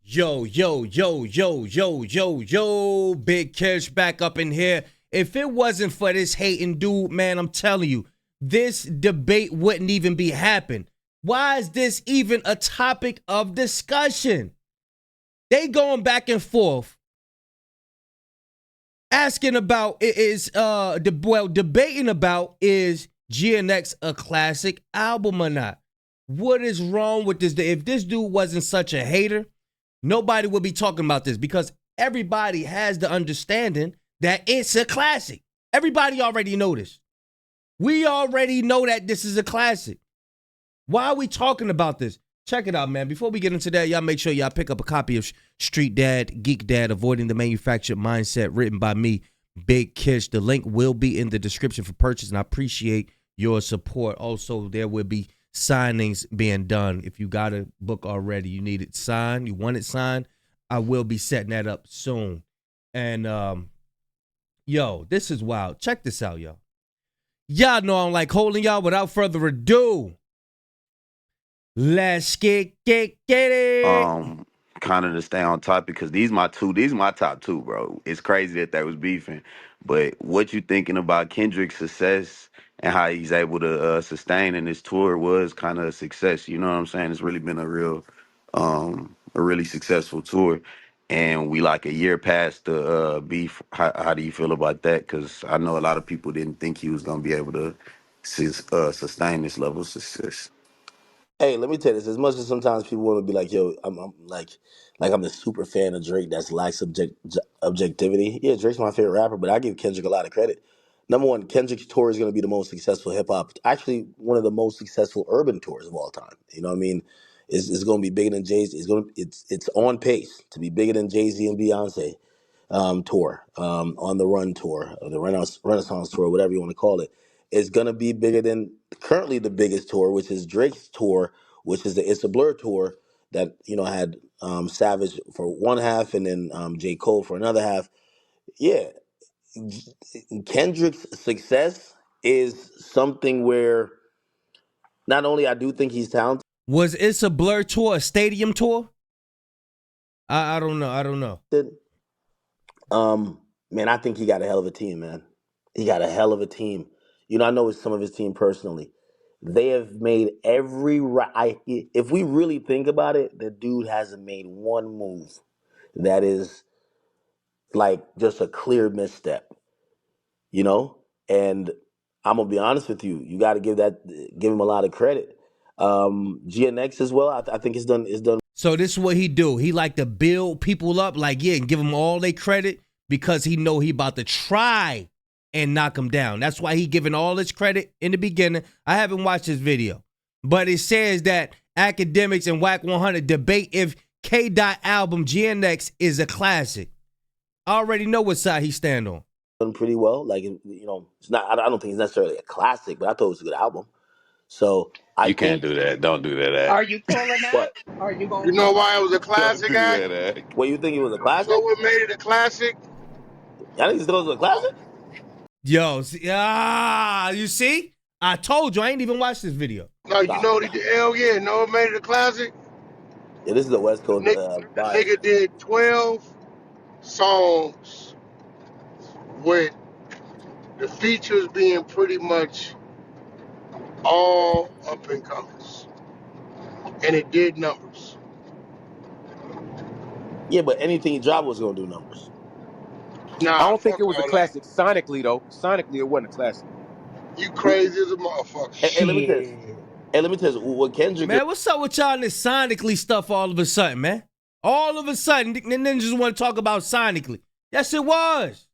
Yo, yo, yo, yo, yo, yo, yo, Big Kish back up in here. If it wasn't for this hating dude, man, I'm telling you, this debate wouldn't even be happening. Why is this even a topic of discussion? They going back and forth, asking about debating about is GNX a classic album or not? What is wrong with this? If this dude wasn't such a hater, nobody would be talking about this because everybody has the understanding that it's a classic. Everybody already know this. We already know that this is a classic. Why are we talking about this? Check it out, man. Before we get into that, y'all make sure y'all pick up a copy of Street Dad, Geek Dad, Avoiding the Manufactured Mindset, written by me, Big Kish. The link will be in the description for purchase, and I appreciate your support. Also, there will be signings being done. If you got a book already, you need it signed, you want it signed, I will be setting that up soon. And yo, this is wild. Check this out, yo. Y'all know I don't like holding y'all. Without further ado, let's get it. Kind of to stay on topic because these my top two, bro. It's crazy that they was beefing, but what you thinking about Kendrick's success and how he's able to sustain in this tour was kind of a success. You know what I'm saying? It's really been a really successful tour, and we like a year past the beef. How do you feel about that? Because I know a lot of people didn't think he was gonna be able to sustain this level of success. Hey, let me tell you this. As much as sometimes people want to be like, "Yo, I'm like I'm the super fan of Drake." That's lacks objectivity. Yeah, Drake's my favorite rapper, but I give Kendrick a lot of credit. Number one, Kendrick's tour is going to be the most successful hip hop, actually one of the most successful urban tours of all time. You know what I mean? It's going to be bigger than Jay Z. It's on pace to be bigger than Jay Z and Beyonce tour, on the Run tour, or the Renaissance tour, whatever you want to call it, is going to be bigger than currently the biggest tour, which is Drake's tour, which is the It's a Blur tour that had Savage for one half and then J. Cole for another half. Yeah, Kendrick's success is something where not only I do think he's talented. Was It's a Blur tour a stadium tour? I don't know. I don't know. Man, I think he got a hell of a team, man. He got a hell of a team. I know some of his team personally. They have made every right. If we really think about it, the dude hasn't made one move that is like just a clear misstep, you know? And I'm gonna be honest with you, you got to give him a lot of credit. GNX as well, I think it's done. So this is what he do. He like to build people up, like, yeah, and give them all their credit because he know he about to try and knock them down. That's why he giving all his credit in the beginning. I haven't watched this video, but it says that Academics and Whack 100 debate if K. Dot album GNX is a classic. I already know what side he stand on. Done pretty well. Like, it's not. I don't think it's necessarily a classic, but I thought it was a good album. So I You can't think. do that. Don't do that. Are you pulling that? What? Are you You gonna know pull why that? it was a Don't classic do act? that. What, you think it was a classic? So what made it a classic? Y'all think it was a classic? Yo, you see? I told you I ain't even watched this video. No, you Stop. know hell yeah, know what made it a classic? Yeah, this is a West The Coast nigga, the bias. nigga did 12 songs with the features being pretty much all up and comers. And it did numbers. Yeah, but anything he dropped was gonna do numbers. Nah, I don't think fuck it was a all that. classic sonically, though. Sonically, it wasn't a classic. You crazy as a motherfucker. Hey, let me tell you. Shit. Hey, let me tell you what Kendrick. Man, what's up with y'all and this sonically stuff all of a sudden, man? All of a sudden, the ninjas want to talk about sonically. Yes, it was.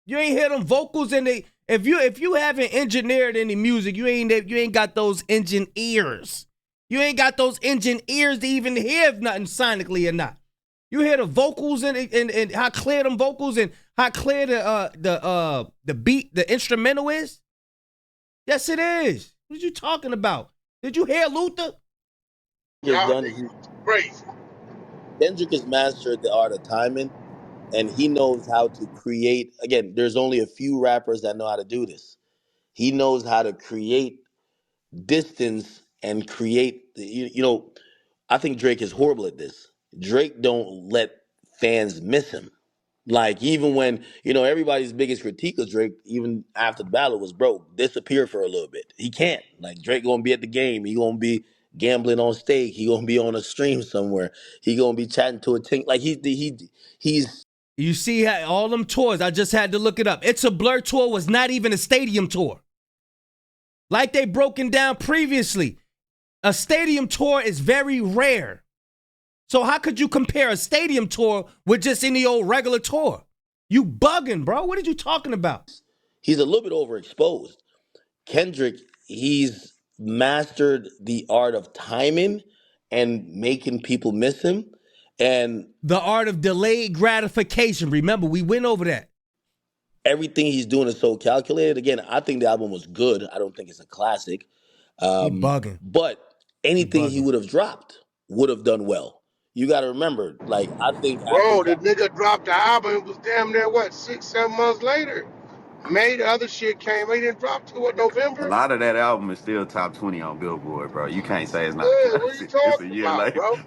You ain't hear them vocals in the. If you haven't engineered any music, you ain't got those engine ears. You ain't got those engine ears to even hear if nothing sonically or not. You hear the vocals and how clear them vocals and how clear the beat, the instrumental is. Yes, it is. What you talking about? Did you hear Luther? Y'all niggas crazy. Kendrick has mastered the art of timing, and he knows how to create. Again, there's only a few rappers that know how to do this. He knows how to create distance and create. I think Drake is horrible at this. Drake don't let fans miss him. Like even when everybody's biggest critique of Drake, even after the battle, was bro disappear for a little bit. He can't. Like Drake gonna be at the game. He gonna be gambling on stake. He gonna be on a stream somewhere. He gonna be chatting to a team. Like he's. You see how all them tours, I just had to look it up. It's a Blur tour was not even a stadium tour. Like they broken down previously. A stadium tour is very rare. So how could you compare a stadium tour with just any old regular tour? You bugging, bro. What are you talking about? He's a little bit overexposed. Kendrick, he's mastered the art of timing and making people miss him. And the art of delayed gratification. Remember, we went over that. Everything he's doing is so calculated. Again, I think the album was good. I don't think it's a classic. He bugging. But anything he would have dropped would have done well. You got to remember, like, I think bro, the nigga dropped the album. It was damn near what 6-7 months later. May the other shit came. He didn't drop till what, A November? lot of that album is still top 20 on Billboard, bro. You can't say it's not a Yeah, what are you classic. It's a talking year about, like bro?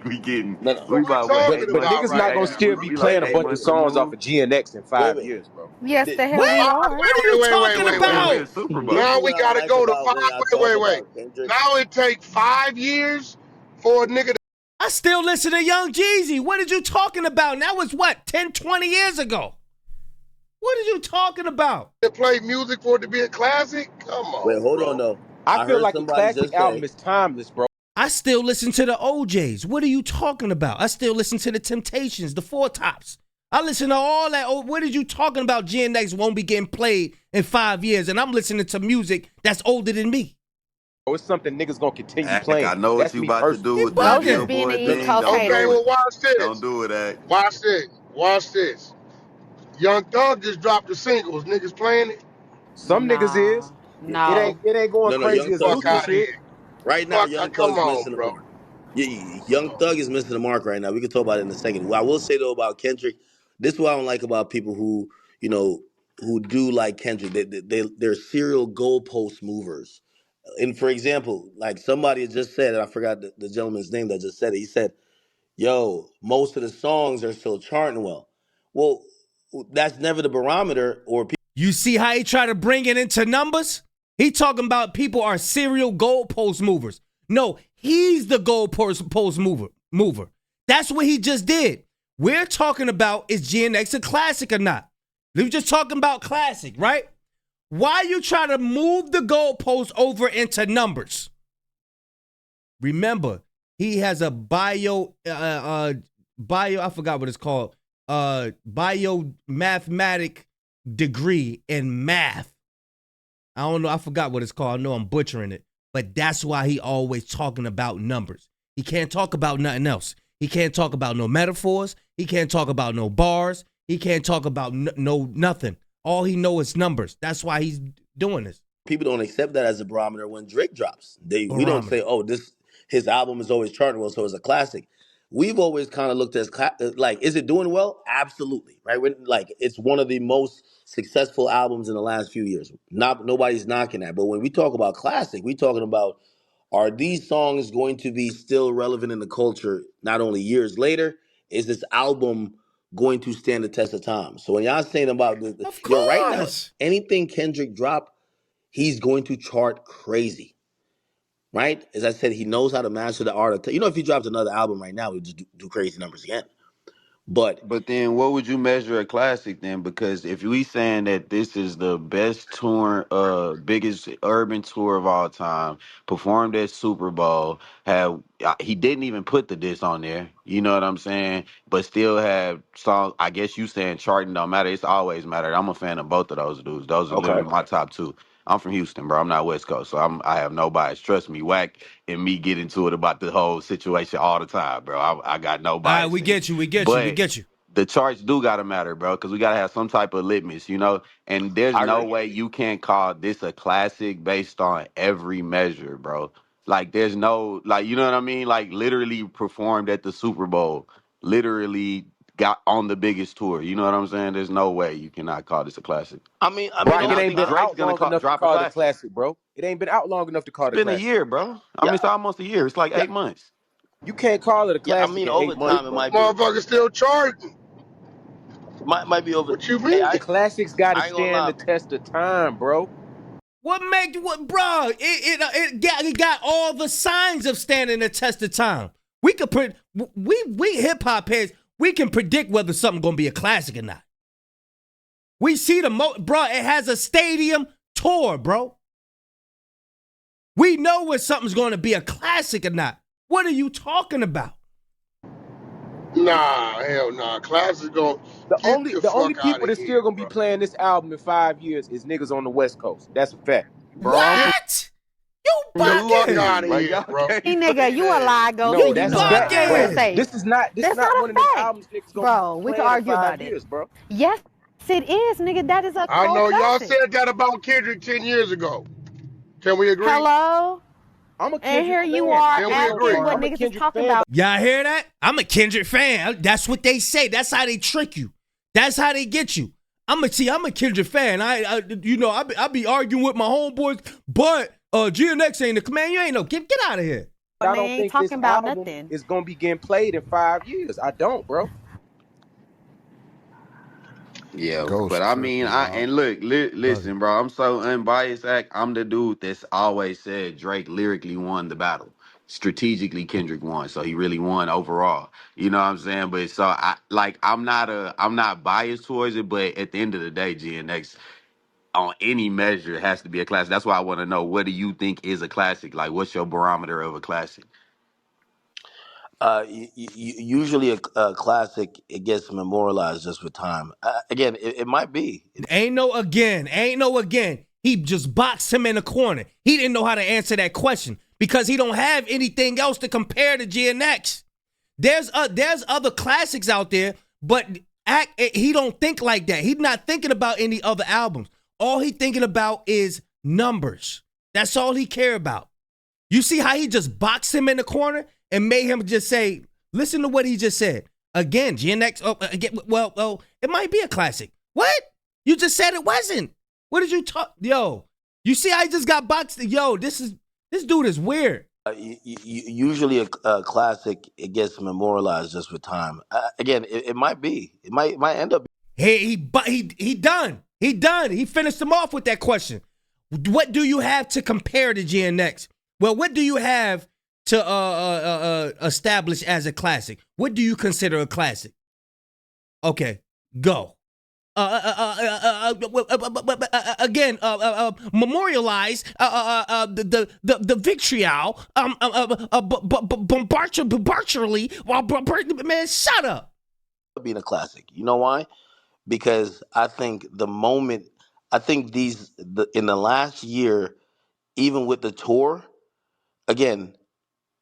we getting no. we What we about what talking 8 But months? about niggas not right gonna now? still be We like playing a 8 bunch of months songs off removed. of GNX in 5 Wait. years, bro. Yes, the hell we What? are. What are you talking Wait, about? Super This Bowl. Now is we what I gotta like go to about five. when I talk Wait. about Kendrick. Now it take 5 years for a nigga I still listen to Young Jeezy. What are you talking about? That was what, 10, 20 years ago? What are you talking about? to play music for it to be a classic. Come Wait, on, hold on, bro. though. I I feel heard like a somebody classic just album say, is timeless, bro. I still listen to the OJs. What are you talking about? I still listen to the Temptations, the Four Tops. I listen to all that. Oh, what are you talking about? GNX won't be getting played in 5 years, and I'm listening to music that's older than me. Oh, it's something niggas gonna continue Ack, I playing. know what That's you me about to personally. do He with this No, just bugging. being an Billboard East thing. Coast Don't Okay, do hater. it. well watch Don't this. do it, Ack. Watch this. Young Thug just dropped the singles. Niggas playing it. Some niggas is. No, It ain't no. it ain't going no, Young crazy as Thug. Fuck Lucifer out of shit. here. Right now, Fuck. Young Come Thug's on, missing the bro. mark. Young Thug is missing the mark right now. We can talk about it in a second. What I will say though about Kendrick, this is what I don't like about people who do like Kendrick. They're serial goalpost movers. And for example, like somebody had just said, and I forgot the gentleman's name that just said it. He said, "Yo, most of the songs are still charting well." Well, that's never the barometer. Or You see how he try to bring it into numbers? He talking about people are serial goalpost movers. No, he's the goalpost mover. That's what he just did. We're talking about is GNX a classic or not? We were just talking about classic, right? Why you try to move the goalpost over into numbers? Remember, he has a I forgot what it's called. Biomathematic degree in math. I don't know. I forgot what it's called. I know I'm butchering it. But that's why he always talking about numbers. He can't talk about nothing else. He can't talk about no metaphors. He can't talk about no bars. He can't talk about nothing. All he know is numbers. That's why he's doing this. people don't accept that as a barometer when Drake drops. We don't say, "Oh, his album is always charting well, so it's a classic." We've always kind of looked at like, is it doing well? Absolutely, right? Like, it's one of the most successful albums in the last few years. Nobody's knocking that, but when we talk about classic, we talking about, are these songs going to be still relevant in the culture not only years later? Is this album going to stand the test of time? So when y'all saying about Of right now, course. anything Kendrick drop, he's going to chart crazy, right? As I said, he knows how to master the art of. If he dropped another album right now, he'd just do crazy numbers again. But But then what would you measure a classic then? Because if we saying that this is the best tour, biggest urban tour of all time, performed at Super Bowl, he didn't even put the diss on there. You know what I'm saying? But still have songs. I guess you saying charting don't matter. It's always mattered. I'm a fan of both of those dudes. Those are okay, literally my top two. I'm from Houston, bro. I'm not West Coast, so I have no bias. Trust me, Wack and me get into it about the whole situation all the time, bro. I got no All right, bias we in it. get you. We get you. We But get you. the charts do gotta matter, bro, because we gotta have some type of litmus, you know. And there's I no agree. way you can't call this a classic based on every measure, bro. Like, there's no, like, you know what I mean? Like, literally performed at the Super Bowl, literally got on the biggest tour. You know what I'm saying? There's no way you cannot call this a classic. I mean, Brock, And it I ain't think been Drake's out gonna long enough to drop a call it a classic. classic, bro. It ain't been out long enough to call It's it a been a classic. year, bro. I yeah, mean, it's almost a year. It's like yeah. 8 months. You can't call it a Yeah, I classic mean, in over 8 months, time it bro. might be. Motherfucker still charging. Might be over. What you Hey, mean? Classics got to I ain't gonna stand lie. the test of time, bro. What make what, bro? It got all the signs of standing the test of time. We could we hip hop heads. We can predict whether something gonna be a classic or not. We see bro. It has a stadium tour, bro. We know when something's gonna be a classic or not. What are you talking about? Nah, hell nah. Class is gonna The get only the the only fuck out people of that's here, still gonna be bro. playing this album in 5 years is niggas on the West Coast. That's a fact, bro. I don't care. What? You The fuck bugging? out Ooh, of bro, here, y'all bro. can't Hey, nigga, say you a that. lie ghost, No, and you that's You know a I fact, ain't bro. gonna bugging? say This is not that's not one a of them fact, albums niggas gonna be bro. We can playing in argue five about it. years, bro. Yes, it is, nigga. That is a I cold know y'all classic. said that about Kendrick 10 years ago. Can we agree? Hello, I'm a and Kendrick here you fan. are Can I we ain't gonna asking agree? front. what I'm a niggas is Kendrick talking fan, about. but Y'all hear that? I'm a Kendrick fan. That's what they say. That's how they trick you. That's how they get you. I'm a Kendrick fan. I be arguing with my homeboys, but GNX ain't the man. You ain't no get out of here. I And they don't ain't think this talking about album nothing. is gonna be getting played in 5 years. I don't, bro. Yeah, but Ghost I mean, tripping, dog. Bugging. listen, bro. I'm so unbiased. I'm the dude that's always said Drake lyrically won the battle. Strategically, Kendrick won, so he really won overall. You know what I'm saying? But so I'm not biased towards it. But at the end of the day, GNX on any measure has to be a classic. That's why I want to know, what do you think is a classic? Like, what's your barometer of a classic? Usually a classic it gets memorialized just with time. Again, it might be. Ain't no again. Ain't no again. He just boxed him in the corner. He didn't know how to answer that question because he don't have anything else to compare to GNX. There's other classics out there, but he don't think like that. He's not thinking about any other albums. All he thinking about is numbers. That's all he care about. You see how he just boxed him in the corner and made him just say, listen to what he just said. Again, GNX, again, well, it might be a classic. What? You just said it wasn't. What did you talk? Yo, you see how he just got boxed? Yo, this dude is weird. Usually a classic it gets memorialized just with time. Again, it might be. It might end up. He done. He done. He finished him off with that question. What do you have to compare to GNX? Well, what do you have to establish as a classic? What do you consider a classic? Okay, go. Again, memorialize the vitriol bombardially while man, shut up. Being a classic. You know why? Because I think I think in the last year, even with the tour, again,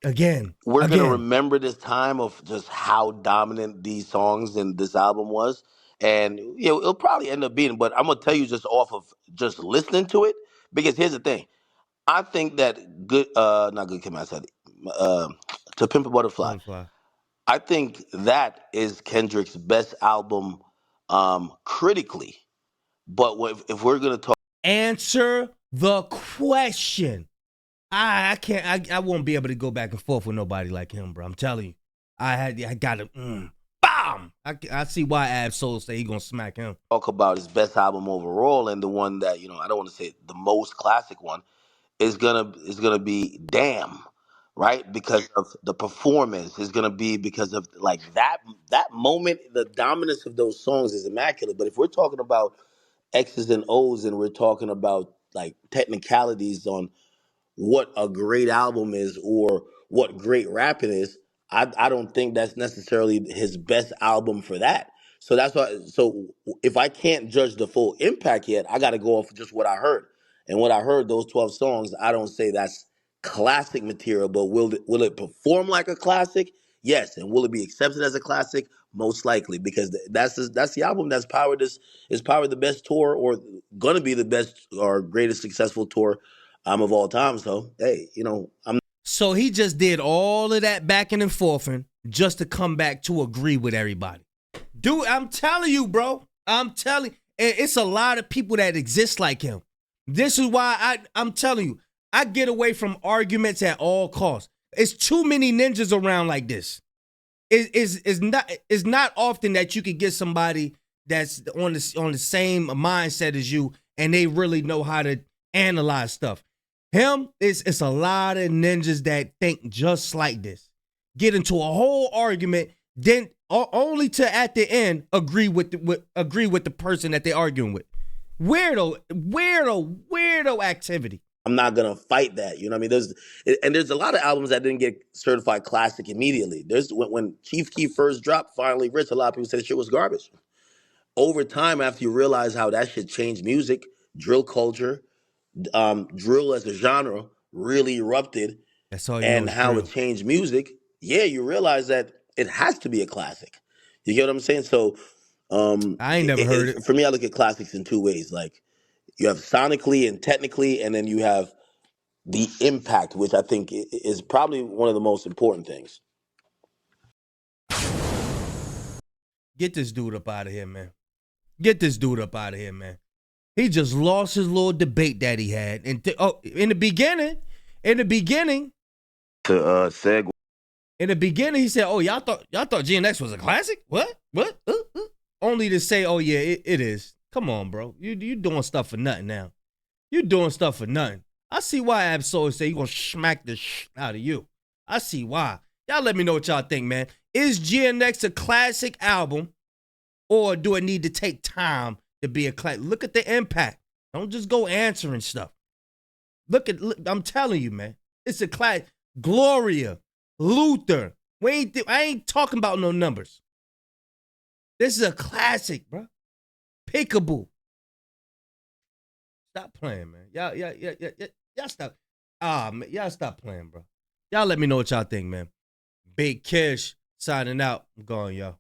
Again, we're gonna again. remember this time of just how dominant these songs and this album was, and it'll probably end up being. But I'm gonna tell you just off of just listening to it, because here's the thing: I think that not good. Kim, I said, uh, To Pimp a Butterfly. Butterfly. I think that is Kendrick's best album, critically. But if we're gonna talk, Answer the question. I can't. I won't be able to go back and forth with nobody like him, bro. I'm telling you. I got to. Bomb. I see why Ab Soul say he gonna smack him. about his best album overall, and the one that I don't want to say the most classic one, is gonna be Damn, right? Because of the performance, is gonna be because of like that moment. The dominance of those songs is immaculate. But if we're talking about X's and O's, and we're talking about like technicalities on what a great album is or what great rapping is, I don't think that's necessarily his best album for that. So that's why. So if I can't judge the full impact yet, I got to go off just what I heard. And what I heard, those 12 songs, I don't say that's classic material, but will it perform like a classic? Yes. And will it be accepted as a classic? Most likely, because that's the album that's powered this is powered the best tour, or gonna be the best or greatest successful tour of all time. So hey, I'm So he just did all of that backing and forthing just to come back to agree with everybody. Dude, I'm telling you, bro. I'm telling you, it's a lot of people that exist like him. This is why I'm telling you, I get away from arguments at all costs. It's too many ninjas around like this. It's not often that you could get somebody that's on the same mindset as you and they really know how to analyze stuff. It's a lot of ninjas that think just like this. Get into a whole argument, then only to at the end agree with the person that they're arguing with. Weirdo activity. I'm not gonna fight that. You know what I mean? There's a lot of albums that didn't get certified classic immediately. There's when Chief Keef first dropped, Finally Rich, a lot of people said shit was garbage. Over time, after you realize how that shit changed music, drill culture, drill as a genre really erupted, That's all you know and is how drill. it changed music, yeah, you realize that it has to be a classic. You get what I'm saying? So, I ain't never heard it. for me, I look at classics in two ways. Like you have sonically and technically, and then you have the impact, which I think is probably one of the most important things. Get this dude up out of here, man. Get this dude up out of here, man. He just lost his little debate that he had. And in the beginning, To segue. he said, "Oh, y'all thought GNX was a classic? What? Only to say, oh yeah, it is. Come on, bro. You doing stuff for nothing now. You doing stuff for nothing. I see why Absol say he gonna smack the out of you. I see why. Y'all let me know what y'all think, man. Is GNX a classic album, or do it need to take time to be a classic? Look at the impact. Don't just go answering stuff. Look, I'm telling you, man. It's a classic. Gloria, Luther. I ain't talking about no numbers. This is a classic, bro. Pickable. Stop playing, man. Y'all stop. Man, y'all stop playing, bro. Y'all let me know what y'all think, man. Big Kish signing out. I'm going, y'all.